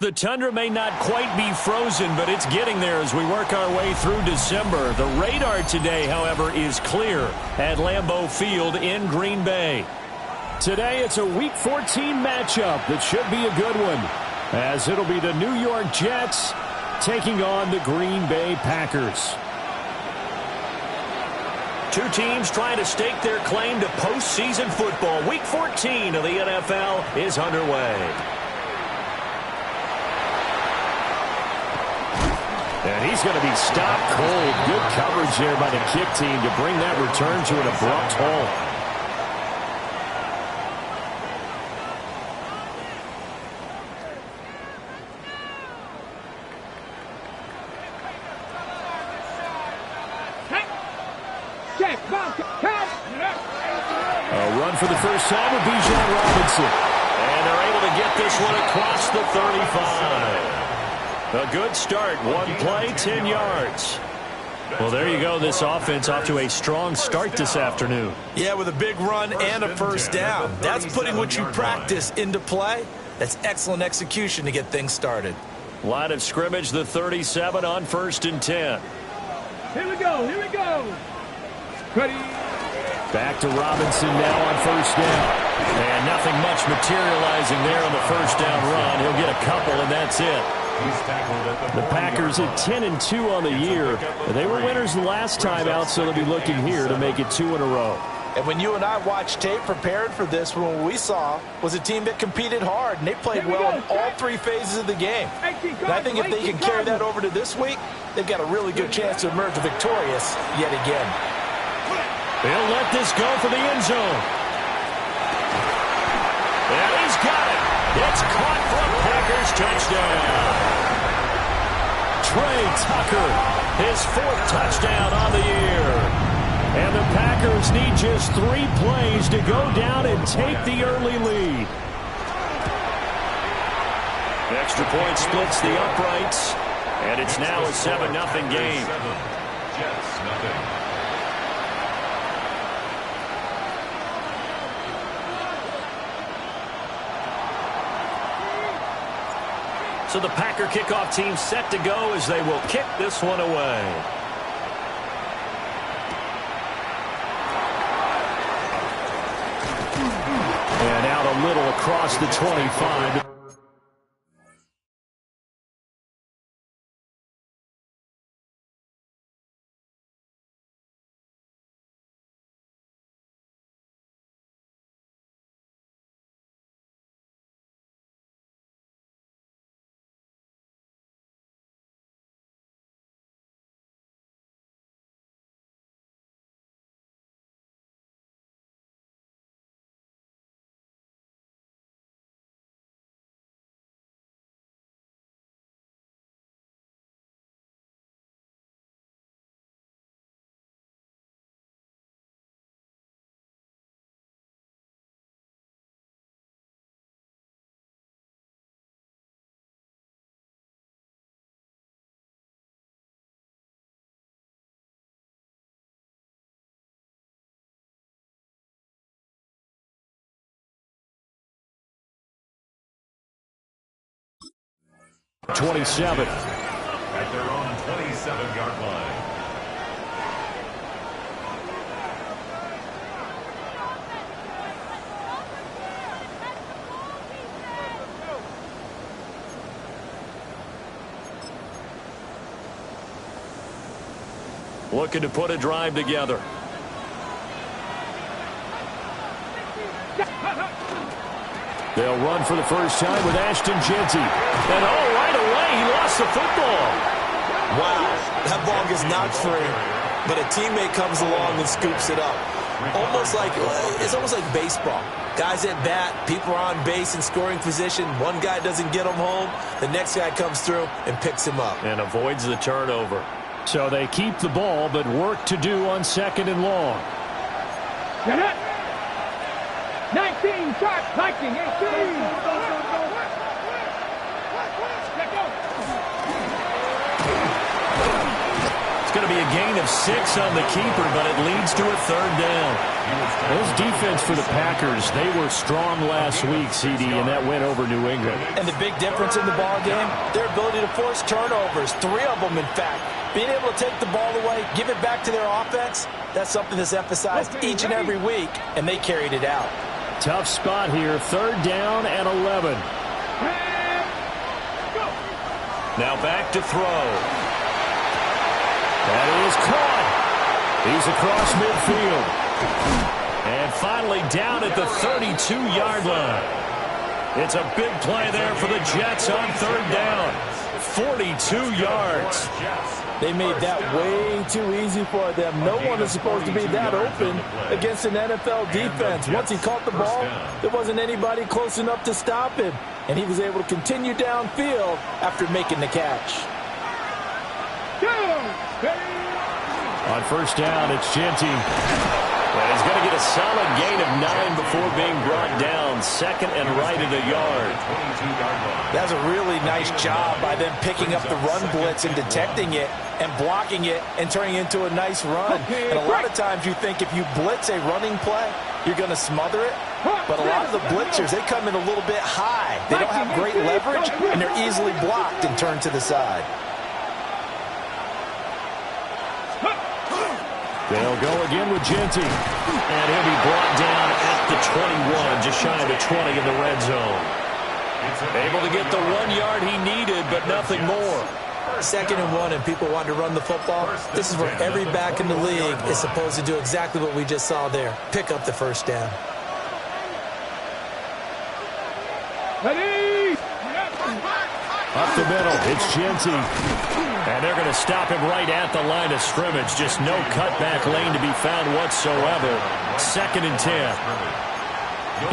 The tundra may not quite be frozen, but it's getting there as we work our way through December. The radar today, however, is clear at Lambeau Field in Green Bay. Today, it's a Week 14 matchup that should be a good one, as it'll be the New York Jets taking on the Green Bay Packers. Two teams trying to stake their claim to postseason football. Week 14 of the NFL is underway. And he's going to be stopped cold. Good coverage there by the kick team to bring that return to an abrupt halt. A run for the first time with Bijan Robinson. And they're able to get this one across the 35. A good start. One play, 10 yards. Well, there you go. This offense off to a strong start this afternoon. Yeah, with a big run and a first down. That's putting what you practice into play. That's excellent execution to get things started. Line of scrimmage, the 37 on 1st and 10. Here we go. Here we go. Ready. Back to Robinson now on 1st down. And nothing much materializing there on the first down run. He'll get a couple, and that's it. The Packers at 10-2 on the year. They were winners the last time out, so they'll be looking here to make it 2 in a row. And when you and I watched tape prepared for this, what we saw was a team that competed hard, and they played well in all 3 phases of the game. And I think if they can carry that over to this week, they've got a really good chance to emerge victorious yet again. They'll let this go for the end zone. And he's got it. It's caught for a Packers touchdown. Trey Tucker, his 4th touchdown on the year. And the Packers need just 3 plays to go down and take the early lead. Extra point splits the uprights, and it's now a 7-0 game. Jets, nothing. So the Packer kickoff team set to go as they will kick this one away. And out a little across the 25. .27. At their own 27-yard line. Looking to put a drive together. They'll run for the first time with Ashton Jeanty. And right away, he lost the football. Wow, that ball gets knocked free, but a teammate comes along and scoops it up. It's almost like baseball. Guys at bat, people are on base in scoring position. One guy doesn't get him home. The next guy comes through and picks him up. And avoids the turnover. So they keep the ball, but work to do on 2nd and long. Get it. 19, shot, 19, 18. It's going to be a gain of 6 on the keeper, but it leads to a 3rd down. Those defense for the Packers, they were strong last week, CD, and that went over New England. And the big difference in the ball game, their ability to force turnovers, 3 of them, in fact. Being able to take the ball away, give it back to their offense, that's something that's emphasized each and every week, and they carried it out. Tough spot here, 3rd down and 11. Now back to throw. That is caught. He's across midfield. And finally down at the 32-yard line. It's a big play there for the Jets on 3rd down. 42 yards. They made that way too easy for them. No one is supposed to be that open against an NFL defense. Once he caught the ball, there wasn't anybody close enough to stop him. And he was able to continue downfield after making the catch. On 1st down, it's Genty. And he's going to get a solid gain of 9 before being brought down. 2nd and right at a yard. That's a really nice job by them picking up the run blitz and detecting it and blocking it and turning it into a nice run. And a lot of times you think if you blitz a running play, you're going to smother it. But a lot of the blitzers, they come in a little bit high. They don't have great leverage, and they're easily blocked and turned to the side. They'll go again with Genty. And he'll be brought down at the 21, just shy of the 20 in the red zone. Able to get the 1 yard he needed, but nothing more. 2nd and 1, and people want to run the football. This is where every back in the league is supposed to do exactly what we just saw there. Pick up the 1st down. Ready? Up the middle, it's Genty. And they're going to stop him right at the line of scrimmage. Just no cutback lane to be found whatsoever. 2nd and 10.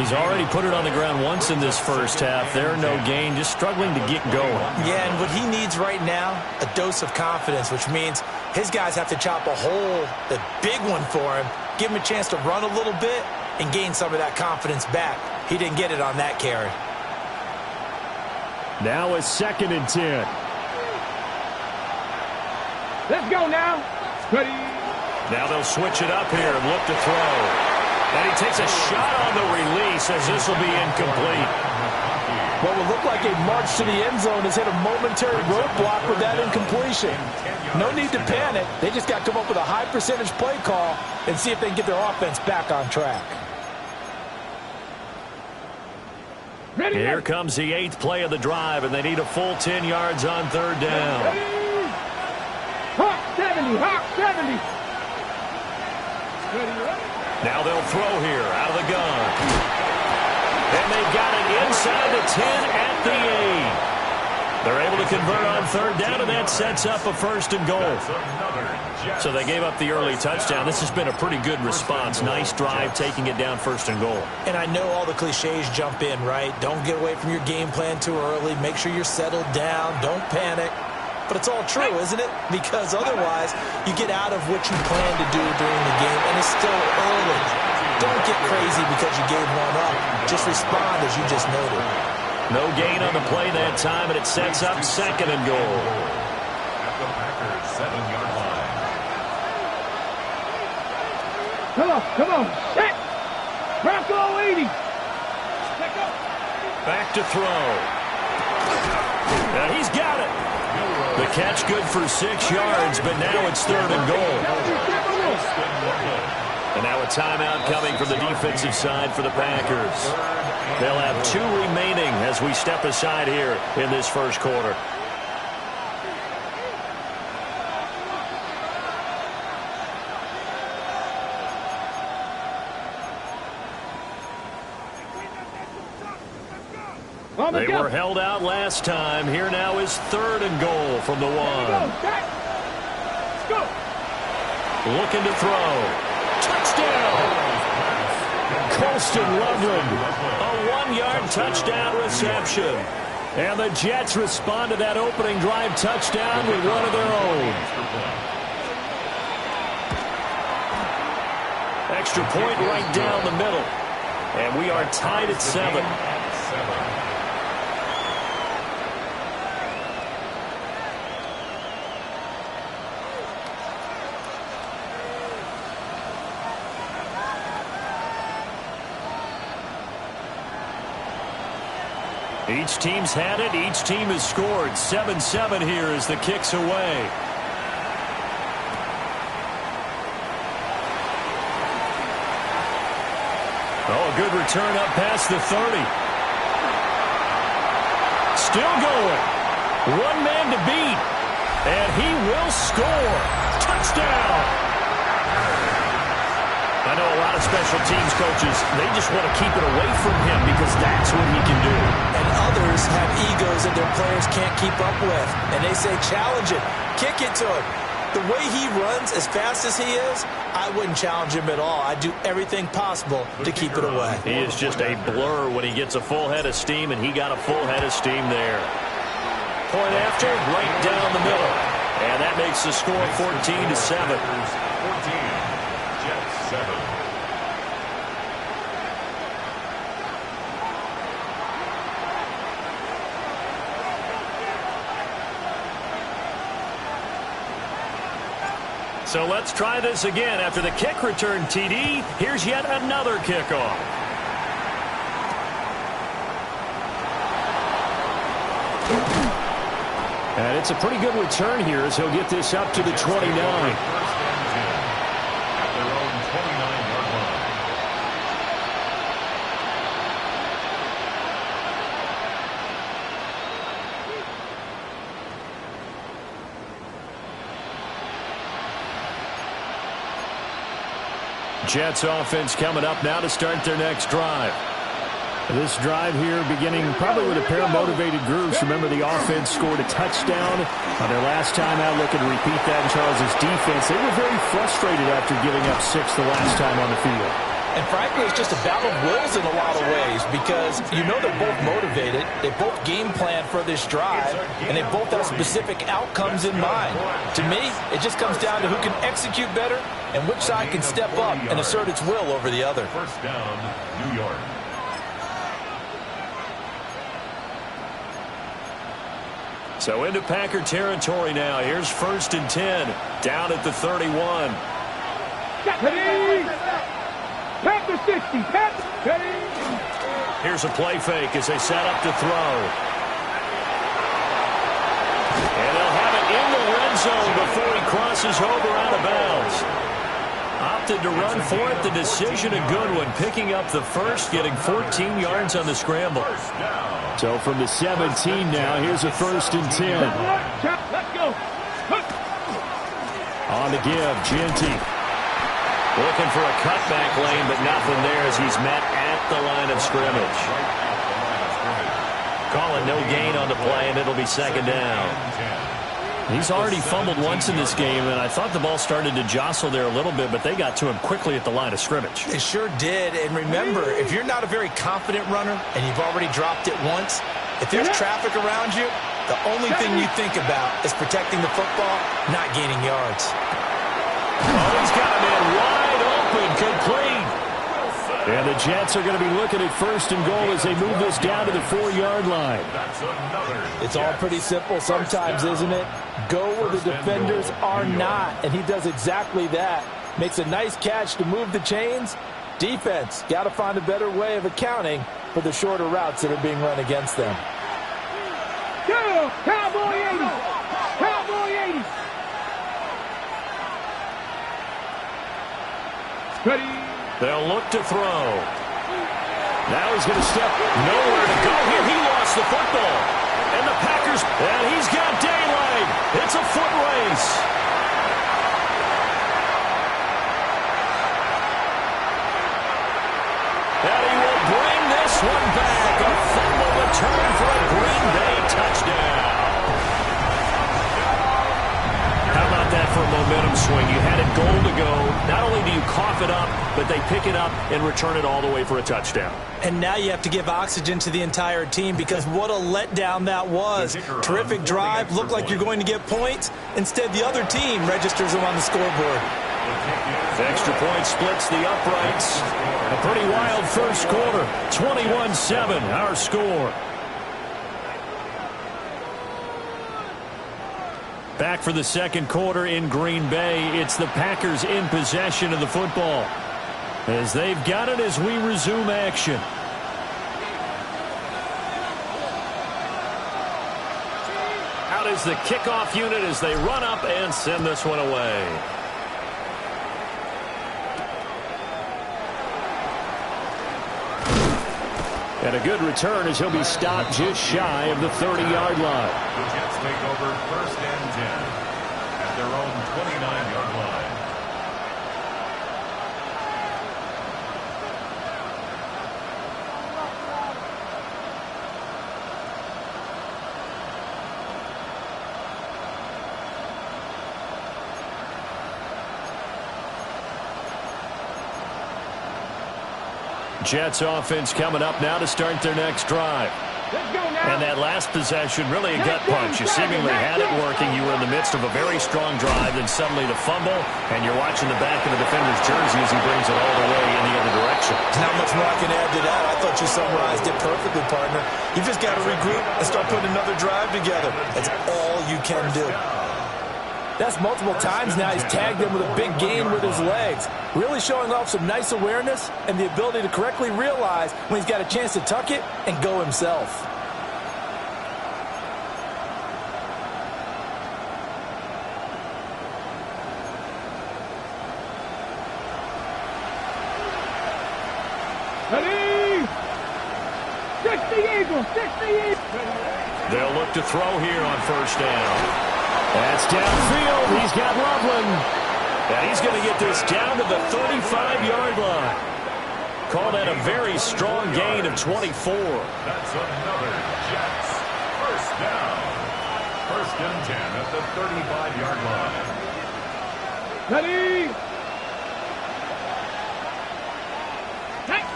He's already put it on the ground once in this first half. There, no gain, just struggling to get going. Yeah, and what he needs right now, a dose of confidence, which means his guys have to chop a hole, the big one for him, give him a chance to run a little bit and gain some of that confidence back. He didn't get it on that carry. Now it's 2nd and 10. Let's go now. Ready? Now they'll switch it up here and look to throw. And he takes a shot on the release as this will be incomplete. What will look like a march to the end zone has hit a momentary roadblock with that incompletion. No need to panic. They just got to come up with a high percentage play call and see if they can get their offense back on track. Ready? Here comes the 8th play of the drive, and they need a full 10 yards on 3rd down. Ready? Hawk 70, Hawk 70. Ready, ready. Now they'll throw here out of the gun. And they've got it inside the 10 at the 8. They're able to convert on 3rd down, and that sets up a 1st and goal. So they gave up the early touchdown. This has been a pretty good response. Nice drive, taking it down 1st and goal. And I know all the cliches jump in, right? Don't get away from your game plan too early. Make sure you're settled down. Don't panic. But it's all true, isn't it? Because otherwise, you get out of what you plan to do during the game, and it's still early. Don't get crazy because you gave one up. Just respond as you just noted. No gain on the play that time, and it sets up 2nd and goal. At the Packers' 7-yard line. Come on. Set. Bronco 80. Back to throw. And he's got it. The catch good for 6 yards, but now it's 3rd and goal. And now a timeout coming from the defensive side for the Packers. They'll have 2 remaining as we step aside here in this first quarter. They were held out last time. Here now is 3rd and goal from the 1. Let's go. Looking to throw. Touchdown! Colston Loveland. A 1-yard touchdown reception. And the Jets respond to that opening drive touchdown with one of their own. Extra point right down the middle. And we are tied at 7. Each team's had it. Each team has scored. 7-7 here as the kick's away. Oh, a good return up past the 30. Still going. One man to beat. And he will score. Touchdown. I know a lot of special teams coaches, they just want to keep it away from him because that's what he can do. And others have egos that their players can't keep up with. And they say, challenge it. Kick it to him. The way he runs as fast as he is, I wouldn't challenge him at all. I'd do everything possible to keep it away. He is just a blur when he gets a full head of steam, and he got a full head of steam there. Point after, right down the middle. And that makes the score 14-7. 14. Jets 7. So let's try this again. After the kick return, TD, here's yet another kickoff. And it's a pretty good return here as he'll get this up to the 29. Jets offense coming up now to start their next drive. This drive here beginning probably with a pair of motivated groups. Remember, the offense scored a touchdown on their last time out, looking to repeat that in Charles' defense. They were very frustrated after giving up 6 the last time on the field. And frankly, it's just a battle of wills in a lot of ways because you know they're both motivated. They both game plan for this drive, and they both have specific outcomes in mind. To me, it just comes down to who can execute better and which side can step up and assert its will over the other. First down, New York. So into Packer territory now. Here's 1st and 10, down at the 31. Packer 60. Here's a play fake as they set up to throw. And they'll have it in the red zone before he crosses over out of bounds. Opted to run for it. The decision, a good one. Picking up the first, getting 14 yards on the scramble. So from the 17 now, here's a 1st and 10. Let's go. On the give, Ginty. Looking for a cutback lane, but nothing there as he's met at the line of scrimmage. Calling no gain on the play, and it'll be 2nd down. He's already fumbled once in this game, and I thought the ball started to jostle there a little bit, but they got to him quickly at the line of scrimmage. They sure did. And remember, if you're not a very confident runner and you've already dropped it once, if there's traffic around you, the only thing you think about is protecting the football, not gaining yards. Oh, he's got him in wide open, complete. And the Jets are going to be looking at 1st and goal as they move this down to the 4-yard line. It's all pretty simple sometimes, isn't it? Go where the defenders are not, and he does exactly that. Makes a nice catch to move the chains. Defense, got to find a better way of accounting for the shorter routes that are being run against them. Cowboy 80. Cowboy 80. Ready. They'll look to throw. Now he's going to step nowhere to go here. He lost the football. And the Packers, and he's got daylight. It's a foot race. And he will bring this one back. A fumble return for a Green Bay touchdown. How about that for momentum? momentum swing. You had it goal to go. Not only do you cough it up, but they pick it up and return it all the way for a touchdown. And now you have to give oxygen to the entire team because what a letdown that was. Terrific drive. Looked like you're going to get points. Instead, the other team registers them on the scoreboard. The extra point splits the uprights. A pretty wild first quarter. 21-7, our score. Back for the second quarter in Green Bay. It's the Packers in possession of the football, as they've got it as we resume action. Out is the kickoff unit as they run up and send this one away. And a good return as he'll be stopped just shy of the 30-yard line. The Jets take over first and 10 at their own 29-yard line. Jets offense coming up now to start their next drive. And that last possession, really a gut punch. You seemingly had it working. You were in the midst of a very strong drive, then suddenly the fumble, and you're watching the back of the defender's jersey as he brings it all the way in the other direction. Not much more I can add to that. I thought you summarized it perfectly, partner. You've just got to regroup and start putting another drive together. That's all you can do. That's multiple times now. He's tagged him with a big gain with his legs. Really showing off some nice awareness and the ability to correctly realize when he's got a chance to tuck it and go himself. Ready? 60 Eagles, 60 Eagles. They'll look to throw here on first down. That's downfield. He's got Loveland. And he's going to get this down to the 35-yard line. Call that a very strong gain of 24. That's another Jets first down. First and 10 at the 35-yard line. Ready? Take.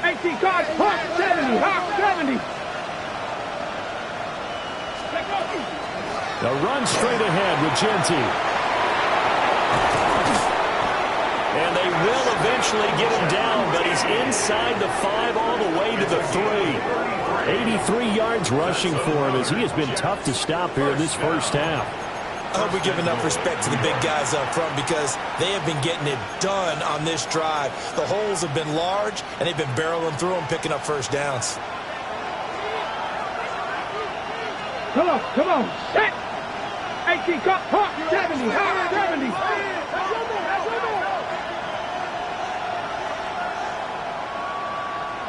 18 cards, Hawk 70, Hawk 70. The run straight ahead with Genty. And they will eventually get him down, but he's inside the 5 all the way to the 3. 83 yards rushing for him as he has been tough to stop here in this first half. I hope we give enough respect to the big guys up front because they have been getting it done on this drive. The holes have been large, and they've been barreling through them, picking up first downs. Come on, set. 18 cut, Hawk 70, Hawk 70.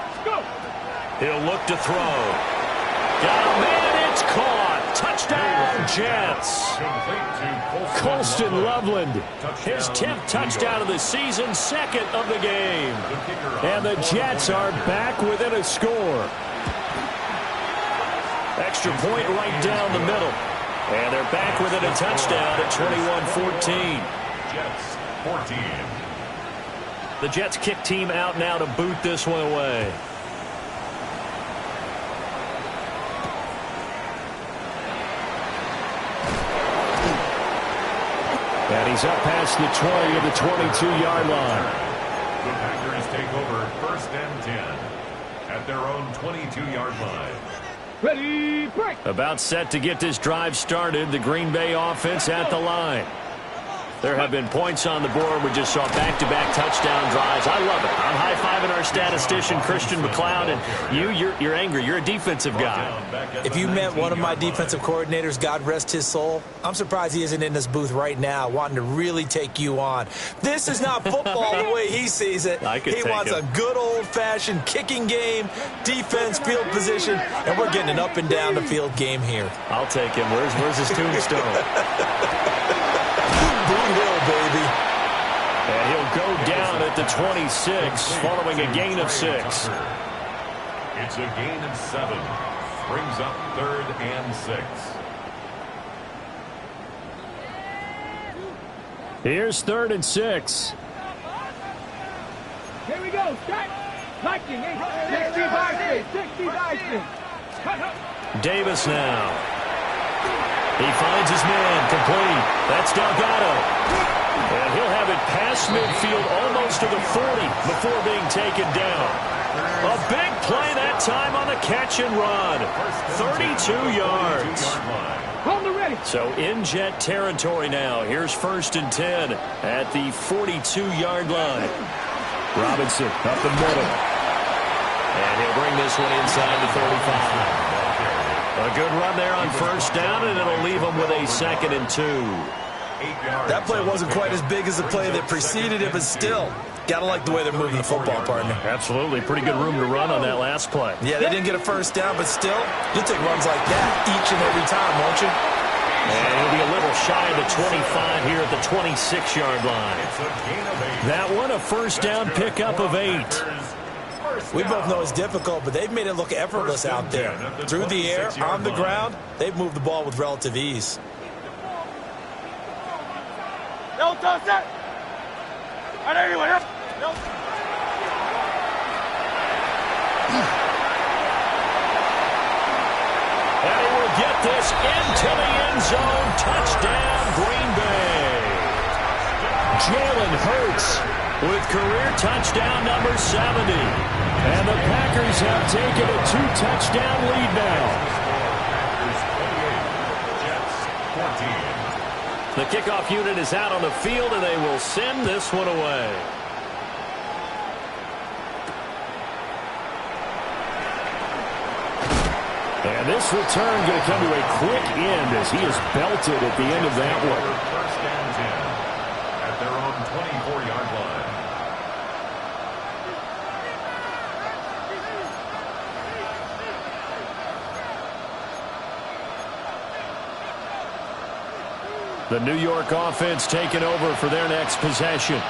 Let's go. He'll look to throw. Got a man, it's caught. Touchdown, Jets. Colston Loveland, his 10th touchdown of the season, second of the game. And the Jets are back within a score. Extra point right down the middle. And they're back within a touchdown at 21-14. Jets 14. The Jets kick team out now to boot this one away. And he's up past the 20 of the 22-yard line. The Packers take over first and 10 at their own 22-yard line. Ready, break. About set to get this drive started. The Green Bay offense at the line. There have been points on the board. We just saw back-to-back touchdown drives. I love it. I'm high-fiving our statistician, Christian McLeod, and you're angry. You're a defensive guy. If you met one of my defensive coordinators, God rest his soul, I'm surprised he isn't in this booth right now wanting to really take you on. This is not football the way he sees it. He wants a good old-fashioned kicking game, defense, field position, and we're getting an up-and-down-the-field game here. I'll take him. Where's his tombstone? Boot Hill, baby. And he'll go down at the 26 following a gain of 6. It's a gain of 7. Brings up 3rd and 6. Here's 3rd and 6. Here we go. Strike. Lightning. 60 Lightning. Davis now. He finds his man. Complete. That's Delgado. And he'll have it past midfield almost to the 40 before being taken down. A big play that time on the catch and run. 32 yards. So in Jet territory now. Here's 1st and 10 at the 42-yard line. Robinson up the middle. And he'll bring this one inside the 35. A good run there on 1st down, and it'll leave him with a 2nd and 2. That play wasn't quite as big as the play that preceded it, but still, got to like the way they're moving the football, partner. Absolutely. Pretty good room to run on that last play. Yeah, they didn't get a 1st down, but still, you'll take runs like that each and every time, won't you? And he'll be a little shy of the 25 here at the 26-yard line. That one, a 1st down pickup of 8. We both know it's difficult, but they've made it look effortless out there. Through the air, on the ground, they've moved the ball with relative ease. Don't touch that. Anyway, and he will get this into the end zone. Touchdown, Green Bay. Jalen Hurts with career touchdown number 70. And the Packers have taken a 2-touchdown lead now. The kickoff unit is out on the field, and they will send this one away. And this return going to come to a quick end as he is belted at the end of that one. 1st and 10 at their own 24-yard line. The New York offense taking over for their next possession.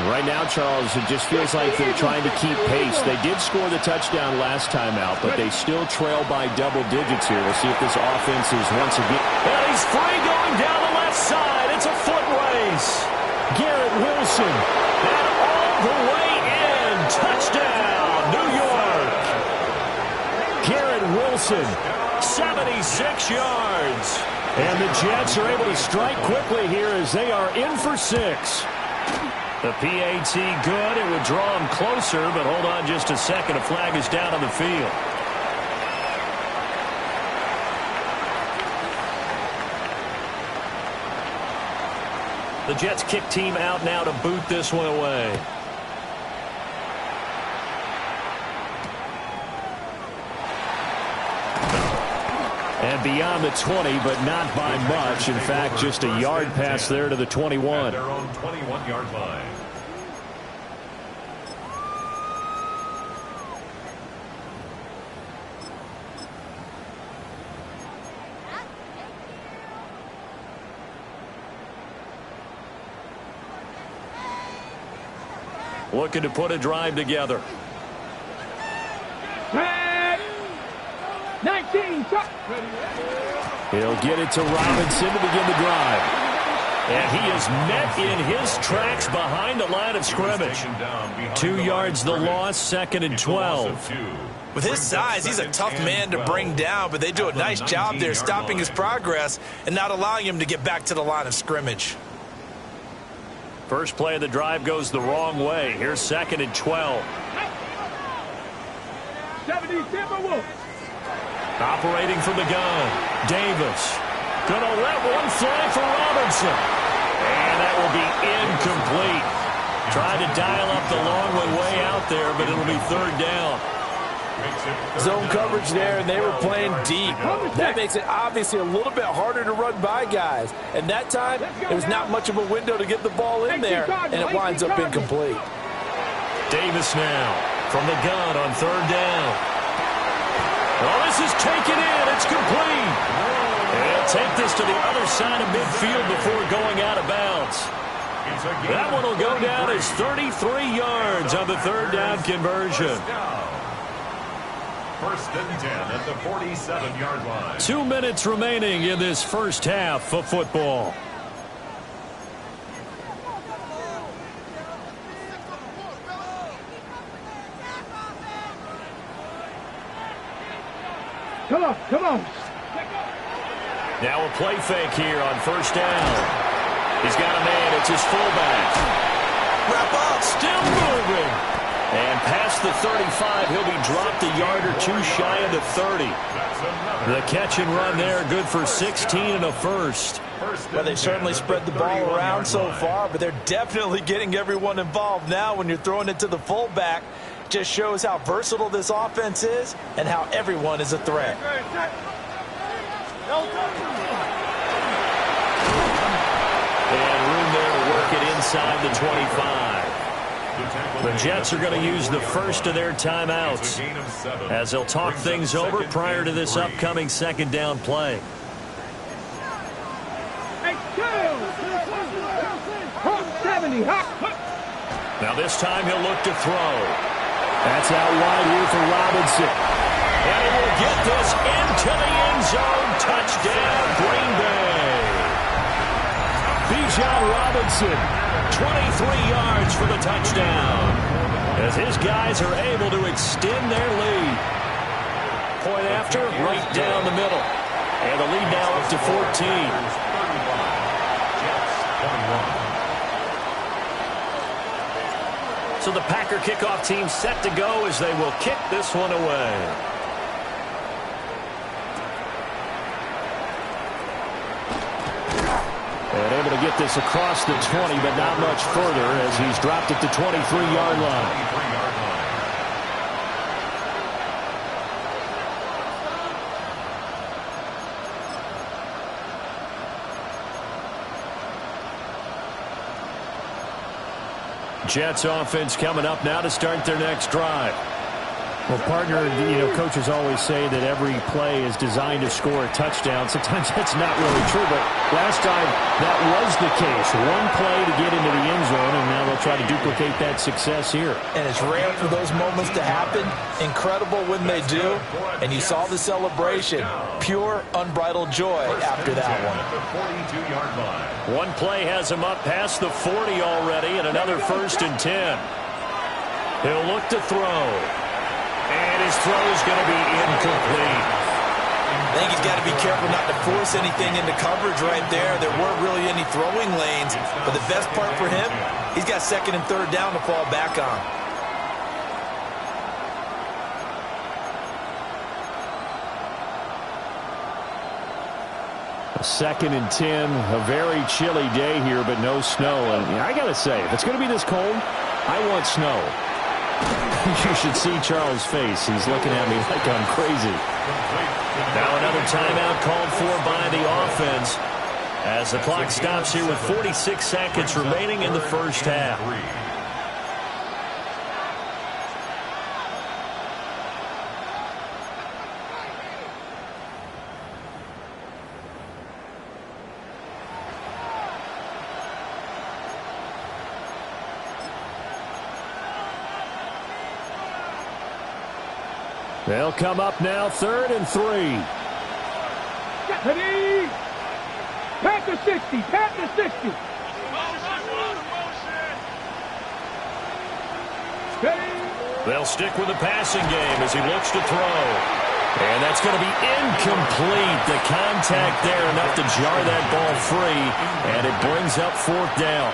Right now, Charles, it just feels like they're trying to keep pace. They did score the touchdown last time out, but they still trail by double digits here. We'll see if this offense is once again. And he's free going down the left side. It's a foot race. Garrett Wilson. And all the way in. Touchdown, New York. Garrett Wilson, 76 yards. And the Jets are able to strike quickly here as they are in for 6. The PAT good. It would draw him closer, but hold on just a second. A flag is down on the field. The Jets kick team out now to boot this one away. And beyond the 20, but not by much. In fact, just a yard pass there to the 21. At their own 21-yard line. Looking to put a drive together. 19. He'll get it to Robinson to begin the drive. And he is met in his tracks behind the line of scrimmage. 2 yards the loss, 2nd and 12. With his size, he's a tough man to bring down, but they do a nice job there stopping his progress and not allowing him to get back to the line of scrimmage. First play of the drive goes the wrong way. Here's 2nd and 12. 70 Timberwolves. Operating from the gun. Davis. Gonna let one fly for Robinson. And that will be incomplete. Tried to dial up the long way out there, but it'll be 3rd down. Zone coverage there, and they were playing deep. That makes it obviously a little bit harder to run by guys. And that time, there was not much of a window to get the ball in there, and it winds up incomplete. Davis now from the gun on 3rd down. Well, this is taken in. It's complete. And take this to the other side of midfield before going out of bounds. That one will go down as 33 yards on the 3rd down conversion. 1st and 10 at the 47-yard line. 2 minutes remaining in this first half of football. Come on, come on. Now a play fake here on first down. He's got a man. It's his fullback. Wrap up. Still moving. And past the 35, he'll be dropped a yard or two shy of the 30. The catch and run there, good for 16 and a first. Well, they've certainly spread the ball around so far, but they're definitely getting everyone involved now when you're throwing it to the fullback. Just shows how versatile this offense is and how everyone is a threat. And room there to work it inside the 25. The Jets are going to use the first of their timeouts as they'll talk things over prior to this upcoming second down play. Now this time he'll look to throw. That's out wide here for Robinson. And he will get this into the end zone. Touchdown, Green Bay. Bijan Robinson, 23 yards for the touchdown, as his guys are able to extend their lead. Point after, right down the middle. And the lead now up to 14. So the Packer kickoff team set to go as they will kick this one away. And able to get this across the 20, but not much further as he's dropped it to 23-yard line. Jets offense coming up now to start their next drive. Well, partner, coaches always say that every play is designed to score a touchdown. Sometimes that's not really true, but last time that was the case. One play to get into the end zone, and now they'll try to duplicate that success here. And it's rare for those moments to happen. Incredible when they do. And you saw the celebration. Pure, unbridled joy after that one. One play has him up past the 40 already, and another 1st and 10. He'll look to throw. And his throw is going to be incomplete. I think he's got to be careful not to force anything into coverage right there. There weren't really any throwing lanes. But the best part for him, he's got 2nd and 3rd down to fall back on. A 2nd and 10, a very chilly day here, but no snow. And I got to say, if it's going to be this cold, I want snow. You should see Charles' face. He's looking at me like I'm crazy. Now another timeout called for by the offense as the clock stops here with 46 seconds remaining in the first half. They'll come up now, 3rd and 3. Ready? Pat the 60, pat the 60. Ready? They'll stick with the passing game as he looks to throw. And that's going to be incomplete. The contact there enough to jar that ball free, and it brings up 4th down.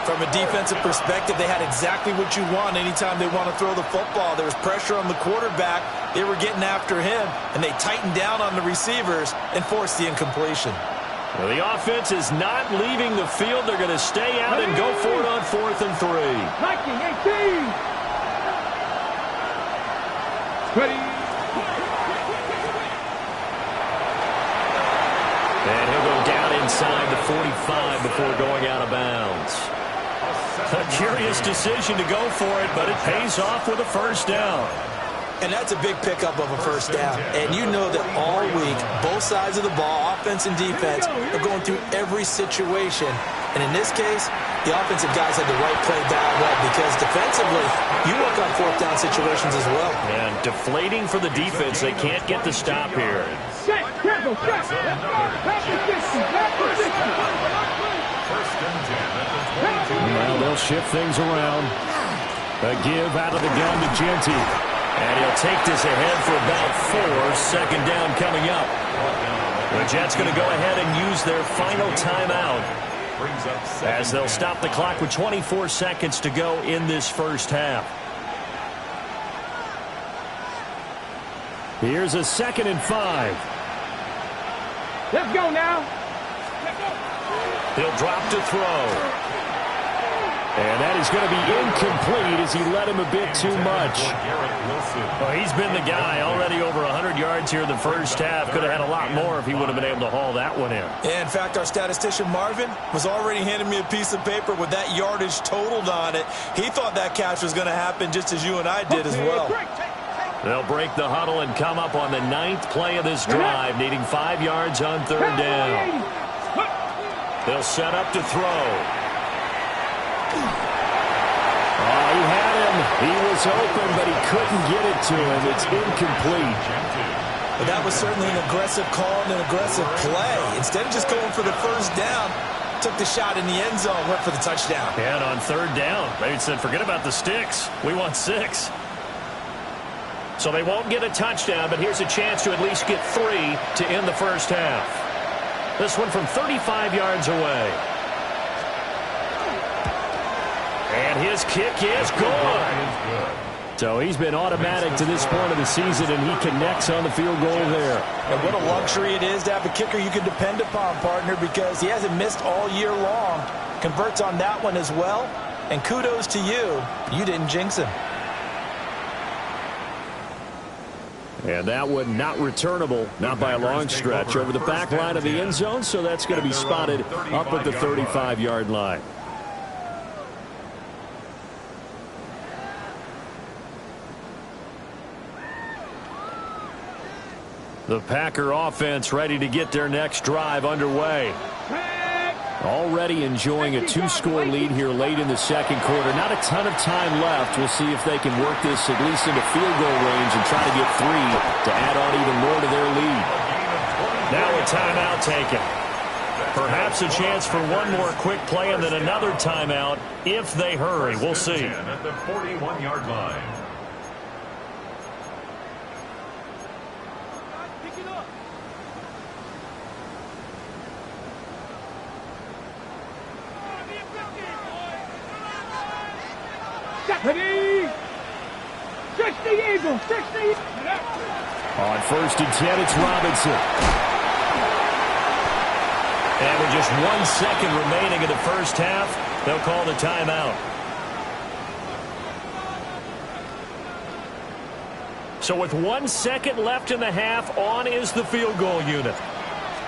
From a defensive perspective, they had exactly what you want anytime they want to throw the football. There was pressure on the quarterback. They were getting after him, and they tightened down on the receivers and forced the incompletion. Well, the offense is not leaving the field. They're going to stay out and go for it on 4th and 3. 19, 18. Ready? And he'll go down inside the 45 before going out of bounds. A curious decision to go for it, but it pays off with a 1st down. And that's a big pickup of a 1st down. And you know that all week, both sides of the ball, offense and defense, are going through every situation. And in this case, the offensive guys had the right play dialed up because defensively, you work on 4th down situations as well. And deflating for the defense. They can't get the stop here. Set, careful, set. Pat the 60, pat the 60. Well, they'll shift things around. A give out of the gun to Genty. And he'll take this ahead for about 4. Second down coming up. The Jets going to go ahead and use their final timeout as they'll stop the clock with 24 seconds to go in this first half. Here's a 2nd and 5. Let's go now. He'll drop to throw. And that is going to be incomplete as he led him a bit too much. Well, he's been the guy already over 100 yards here in the first half. Could have had a lot more if he would have been able to haul that one in. Yeah, in fact, our statistician Marvin was already handing me a piece of paper with that yardage totaled on it. He thought that catch was going to happen just as you and I did as well. They'll break the huddle and come up on the 9th play of this drive, needing 5 yards on 3rd down. They'll set up to throw. Oh, he had him. He was open, but he couldn't get it to him. It's incomplete. But that was certainly an aggressive call and an aggressive play. Instead of just going for the first down, took the shot in the end zone, went for the touchdown. And on 3rd down, they said, forget about the sticks. We want 6. So they won't get a touchdown, but here's a chance to at least get 3 to end the first half. This one from 35 yards away. And his kick is good. So he's been automatic to this point of the season, and he connects on the field goal there. And what a luxury it is to have a kicker you can depend upon, partner, because he hasn't missed all year long. Converts on that one as well. And kudos to you. You didn't jinx him. And that one not returnable, not by a long stretch, over the back line of the end zone, so that's going to be spotted up at the 35-yard line. The Packer offense ready to get their next drive underway. Already enjoying a 2-score lead here late in the second quarter. Not a ton of time left. We'll see if they can work this at least into field goal range and try to get 3 to add on even more to their lead. Now a timeout taken. Perhaps a chance for one more quick play and then another timeout if they hurry. We'll see. At the 41-yard line. Ready? 60 Eagles, 60. On 1st and 10, it's Robinson. And with just 1 second remaining in the first half, they'll call the timeout. So with 1 second left in the half, on is the field goal unit.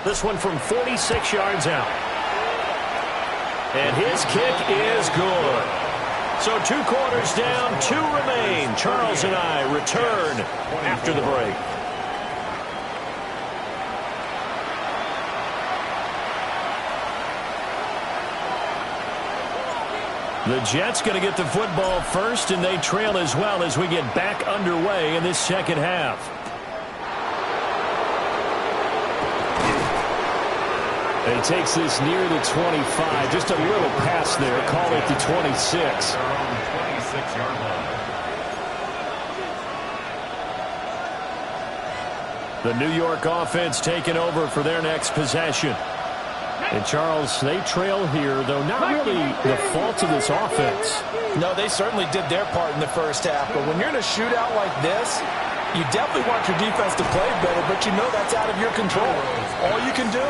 This one from 46 yards out. And his kick is good. So 2 quarters down, 2 remain. Charles and I return after the break. The Jets going to get the football first, and they trail as well as we get back underway in this second half. He takes this near the 25. Just a little pass there. Call it the 26. The New York offense taking over for their next possession. And, Charles, they trail here, though not really the fault of this offense. No, they certainly did their part in the first half. But when you're in a shootout like this, you definitely want your defense to play better, but you know that's out of your control. All you can do,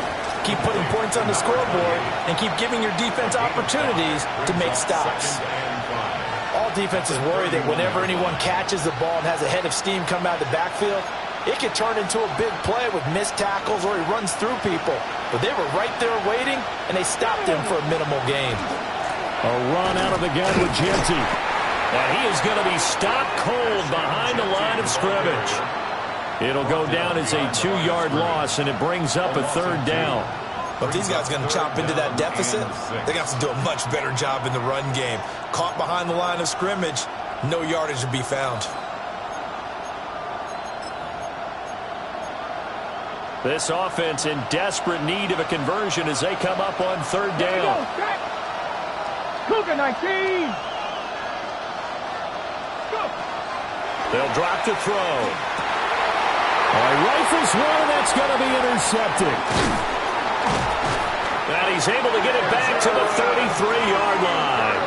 keep putting points on the scoreboard and keep giving your defense opportunities to make stops. All defenses worry that whenever anyone catches the ball and has a head of steam come out of the backfield, it can turn into a big play with missed tackles or he runs through people. But they were right there waiting, and they stopped him for a minimal gain. A run out of the gun with Genty. And he is going to be stopped cold behind the line of scrimmage. It'll go down as a 2-yard loss, and it brings up a 3rd down. But these guys are going to chop into that deficit. They got to do a much better job in the run game. Caught behind the line of scrimmage, no yardage to be found. This offense in desperate need of a conversion as they come up on 3rd down. Cougar 19. Go. They'll drop to throw. Rifles one, and that's going to be intercepted. And he's able to get it back to the 33-yard line.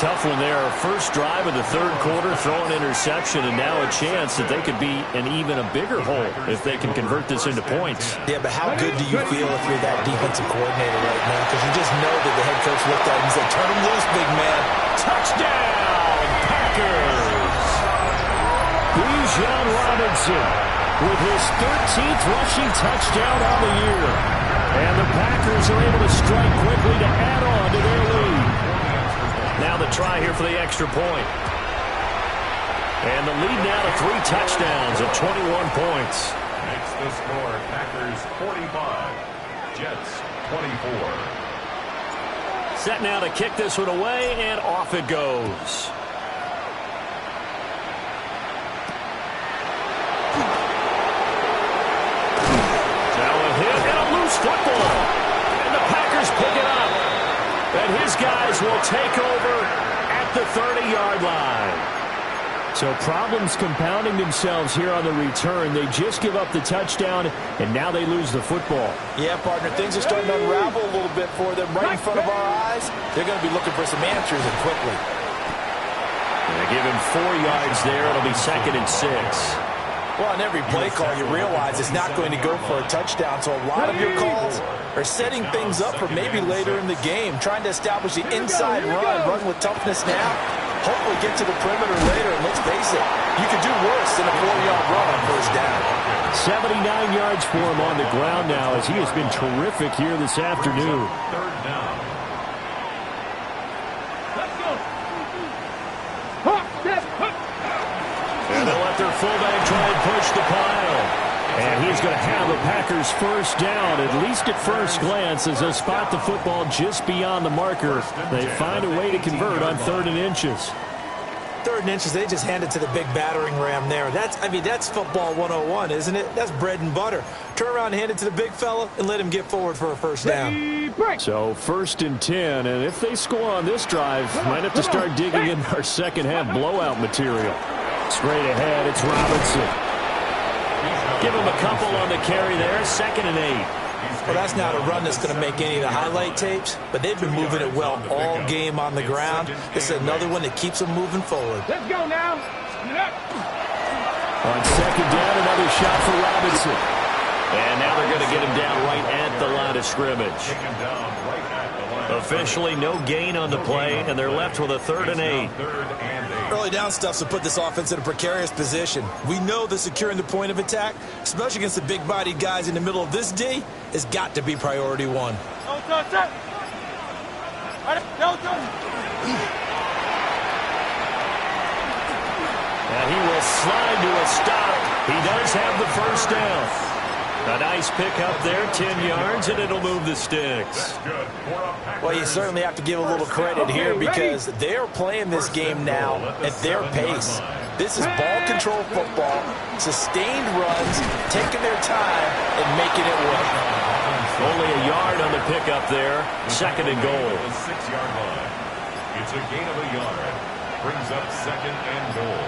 Tough one there. First drive of the third quarter, throw an interception, and now a chance that they could be in even a bigger hole if they can convert this into points. Yeah, but how good do you feel if you're that defensive coordinator right now? Because you just know that the head coach looked at him and said, turn him loose, big man. Touchdown, Packers! Bijan Robinson with his 13th rushing touchdown on the year. And the Packers are able to strike quickly to add on to their lead. Now the try here for the extra point. And the lead now to 3 touchdowns at 21 points. Makes the score Packers 45, Jets 24. Set now to kick this one away, and off it goes. Now a hit and a loose football. And the Packers pick it up. And his guys will take over at the 30-yard line. So problems compounding themselves here on the return. They just give up the touchdown, and now they lose the football. Yeah, partner, things are starting to unravel a little bit for them right in front of our eyes. They're going to be looking for some answers, and quickly. They give him 4 yards there. It'll be 2nd and 6. Well, on every play call, you realize it's not going to go for a touchdown. So a lot of your calls are setting things up for maybe later in the game, trying to establish the inside run with toughness now. Hopefully get to the perimeter later. And let's face it, you could do worse than a 4-yard run on first down. 79 yards for him on the ground now, as he has been terrific here this afternoon. Third down. And they'll let their fullback try and push the pile. And he's going to have the Packers first down, at least at first glance, as they'll spot the football just beyond the marker. They find a way to convert on 3rd and inches. 3rd and inches, they just hand it to the big battering ram there. That's football 101, isn't it? That's bread and butter. Turn around and hand it to the big fella and let him get forward for a first down. So 1st and 10, and if they score on this drive, might have to start digging in our second half blowout material. Straight ahead, it's Robinson. Give him a couple on the carry there. 2nd and 8. Well, that's not a run that's going to make any of the highlight tapes, but they've been moving it well all game on the ground. This is another one that keeps them moving forward. Let's go now. On 2nd down, another shot for Robinson. And now they're going to get him down right at the line of scrimmage. Officially no gain on the play, and they're left with a 3rd and 8. Early down stuff to put this offense in a precarious position. We know that securing the point of attack, especially against the big-bodied guys in the middle of this D, has got to be priority 1. And he will slide to a stop. He does have the first down. A nice pickup there, 10 yards, and it'll move the sticks. Well, you certainly have to give a little credit here because they're playing this game now at their pace. This is ball control football, sustained runs, taking their time, and making it work. Only a yard on the pickup there, 2nd and goal. 6-yard line. It's a gain of a yard. Brings up 2nd and goal.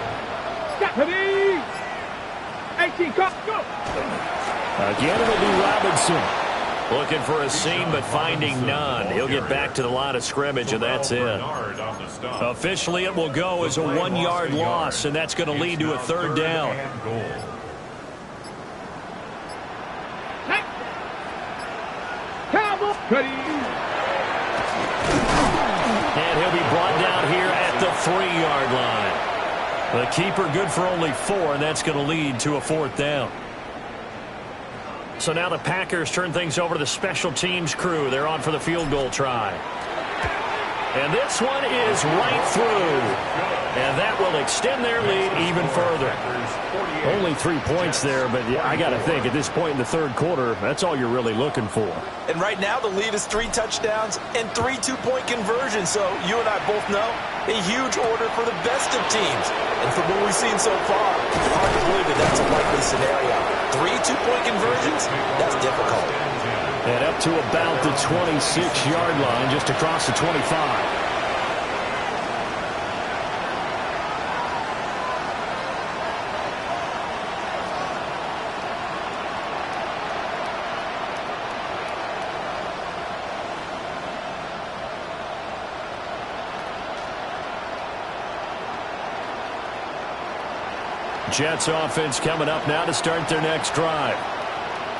Again, it'll be Robinson. Looking for a seam, but finding none. He'll get back to the line of scrimmage, and that's it. Officially, it will go as a 1-yard loss, and that's going to lead to a 3rd down. And he'll be brought down here at the 3-yard line. The keeper good for only 4, and that's going to lead to a 4th down. So now the Packers turn things over to the special teams crew. They're on for the field goal try. And this one is right through. And that will extend their lead even further. Only 3 points there, but yeah, I got to think at this point in the third quarter, that's all you're really looking for. And right now the lead is 3 touchdowns and 3 two-point conversions. So you and I both know a huge order for the best of teams. And from what we've seen so far, hard to believe that that's a likely scenario. 3 two-point conversions? That's difficult. And up to about the 26-yard line, just across the 25. Jets offense coming up now to start their next drive.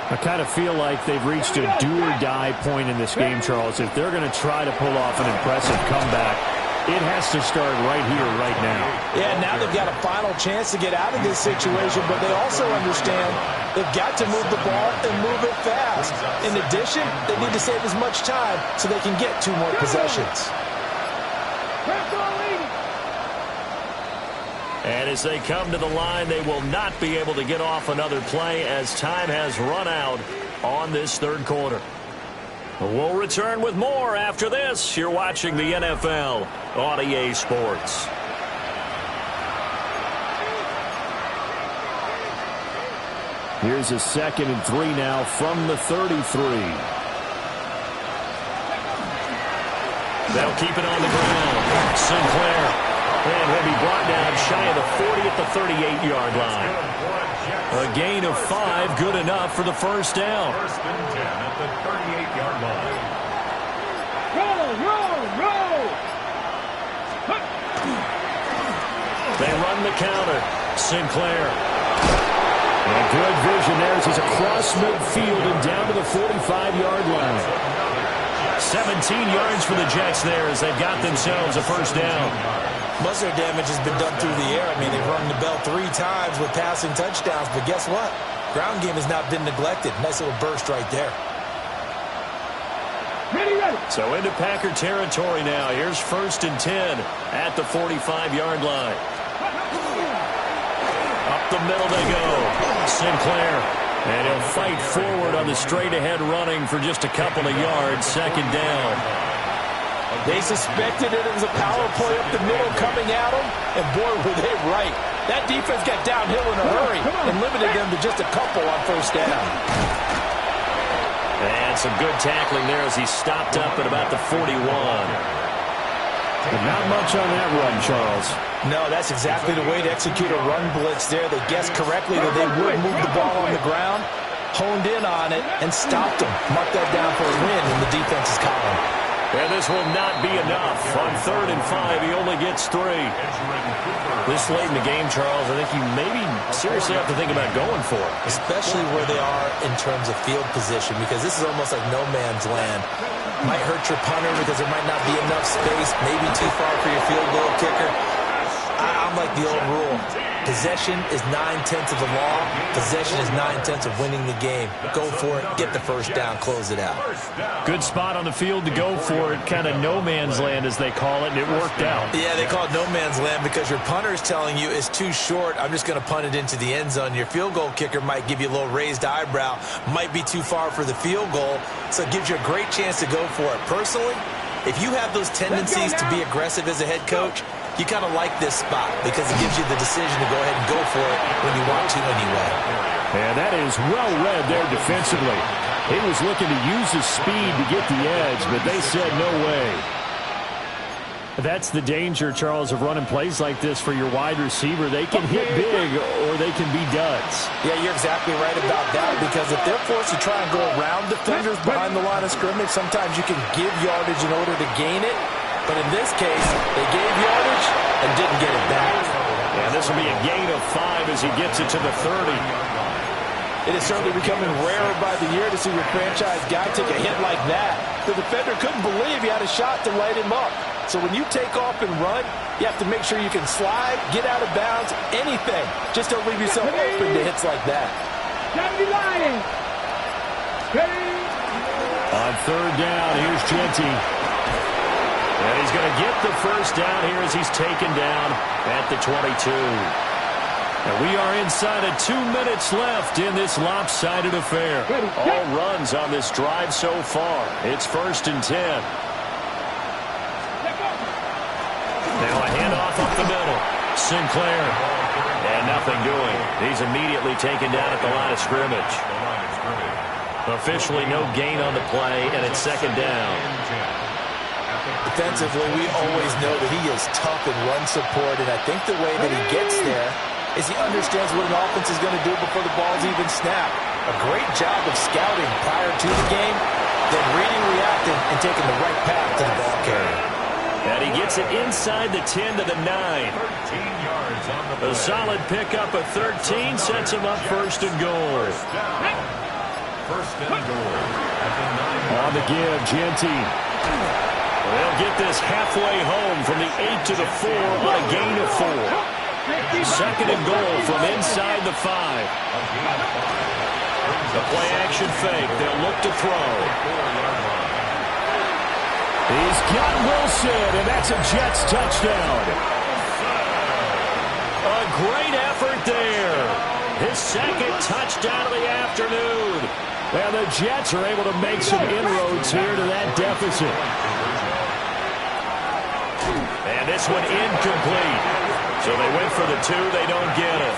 I kind of feel like they've reached a do-or-die point in this game, Charles. If they're going to try to pull off an impressive comeback, it has to start right here, right now. Yeah, now they've got a final chance to get out of this situation, but they also understand they've got to move the ball and move it fast. In addition, they need to save as much time so they can get 2 more possessions. And as they come to the line, they will not be able to get off another play as time has run out on this third quarter. We'll return with more after this. You're watching the NFL on EA Sports. Here's a 2nd and 3 now from the 33. They'll keep it on the ground. Sinclair. And he'll be brought down shy of the 40 at the 38-yard line. A gain of 5, good enough for the first down. 1st and 10 at the 38-yard line. Roll! They run the counter. Sinclair. And good vision there as he's across midfield and down to the 45-yard line. 17 yards for the Jets there as they've got themselves a first down. Most of their damage has been done through the air. I mean, they've rung the bell 3 times with passing touchdowns, but guess what? Ground game has not been neglected. Nice little burst right there. Ready. So into Packer territory now. Here's 1st and 10 at the 45-yard line. Up the middle they go. Sinclair. And he'll fight forward on the straight-ahead running for just a couple of yards. 2nd down. They suspected it was a power play up the middle coming at them, and boy, were they right. That defense got downhill in a hurry and limited them to just a couple on 1st down. And some good tackling there as he stopped up at about the 41. But not much on that run, Charles. No, that's exactly the way to execute a run blitz there. They guessed correctly that they would move the ball on the ground, honed in on it, and stopped them. Mark that down for a win in the defense's column. And this will not be enough. On 3rd and 5, he only gets 3. This late in the game, Charles, I think you maybe seriously have to think about going for it. Especially where they are in terms of field position, because this is almost like no man's land. Might hurt your punter because there might not be enough space, maybe too far for your field goal kicker. I'm like the old rule. Possession is 9/10 of the law. Possession is 9/10 of winning the game. Go for it. Get the first down. Close it out. Good spot on the field to go for it. Kind of no man's land, as they call it, and it worked out. Yeah, they call it no man's land because your punter is telling you it's too short. I'm just going to punt it into the end zone. Your field goal kicker might give you a little raised eyebrow. Might be too far for the field goal. So it gives you a great chance to go for it. Personally, if you have those tendencies to be aggressive as a head coach, you kind of like this spot because it gives you the decision to go ahead and go for it when you want to anyway. And that is well read there defensively. He was looking to use his speed to get the edge, but they said no way. That's the danger, Charles, of running plays like this for your wide receiver. They can hit big or they can be duds. Yeah, you're exactly right about that because if they're forced to try and go around defenders behind the line of scrimmage, sometimes you can give yardage in order to gain it. But in this case, they gave yardage and didn't get it back. And this will be a gain of 5 as he gets it to the 30. It is certainly becoming rarer by the year to see your franchise guy take a hit like that. The defender couldn't believe he had a shot to light him up. So when you take off and run, you have to make sure you can slide, get out of bounds, anything. Just don't leave yourself open to hits like that. On 3rd down, here's Genty. And he's going to get the first down here as he's taken down at the 22. And we are inside of 2 minutes left in this lopsided affair. All runs on this drive so far. It's 1st and 10. Now a handoff up the middle. Sinclair. And nothing doing. He's immediately taken down at the line of scrimmage. Officially no gain on the play, and it's 2nd down. Defensively, we always know that he is tough in run support, and I think the way that he gets there is he understands what an offense is going to do before the ball's even snapped. A great job of scouting prior to the game, then reading, reacting, and taking the right path to the ball carrier. And he gets it inside the 10 to the 9. 13 yards on the play. A solid pickup of 13 sets him up first and goal. First and goal at the 9. On the give, Genty. They'll get this halfway home from the 8 to the 4 on a gain of 4. Second and goal from inside the 5. The play action fake. They'll look to throw. He's got Wilson, and that's a Jets touchdown. A great effort there. His second touchdown of the afternoon. And the Jets are able to make some inroads here to that deficit. And this one incomplete. So they went for the 2. They don't get it.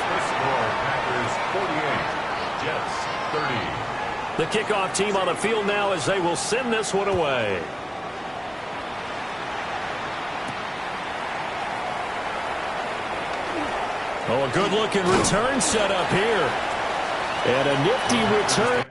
Packers 48, Jets 30. The kickoff team on the field now as they will send this one away. Oh, a good-looking return set up here. And a nifty return.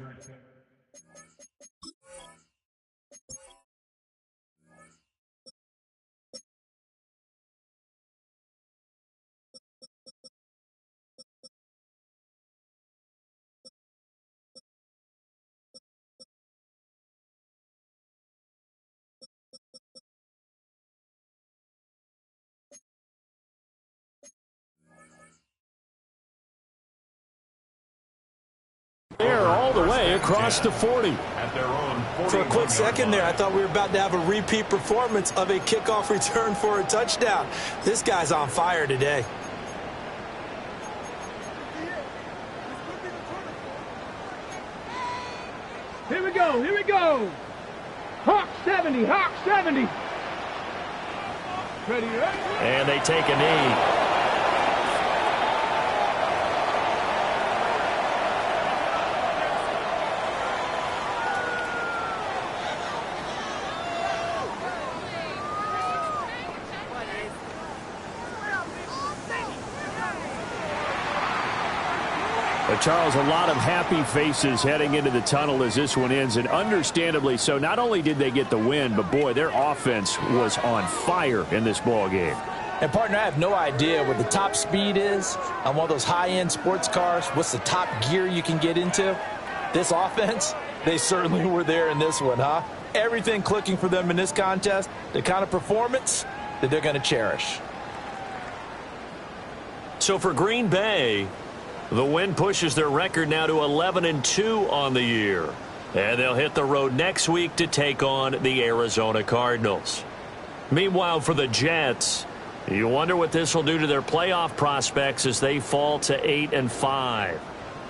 There all the way across the 40. At their own 40. For a quick second there, I thought we were about to have a repeat performance of a kickoff return for a touchdown. This guy's on fire today. Here we go, here we go. Hawk 70, Hawk 70. Ready, ready? And they take a knee. But Charles, a lot of happy faces heading into the tunnel as this one ends, and understandably so. Not only did they get the win, but boy, their offense was on fire in this ball game. And, partner, I have no idea what the top speed is on one of those high-end sports cars. What's the top gear you can get into? This offense, they certainly were there in this one, huh? Everything clicking for them in this contest, the kind of performance that they're going to cherish. So for Green Bay, the win pushes their record now to 11-2 on the year. And they'll hit the road next week to take on the Arizona Cardinals. Meanwhile, for the Jets, you wonder what this will do to their playoff prospects as they fall to 8-5.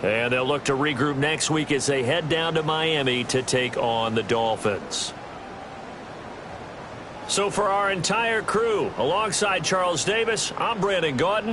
And they'll look to regroup next week as they head down to Miami to take on the Dolphins. So for our entire crew, alongside Charles Davis, I'm Brandon Gaudin.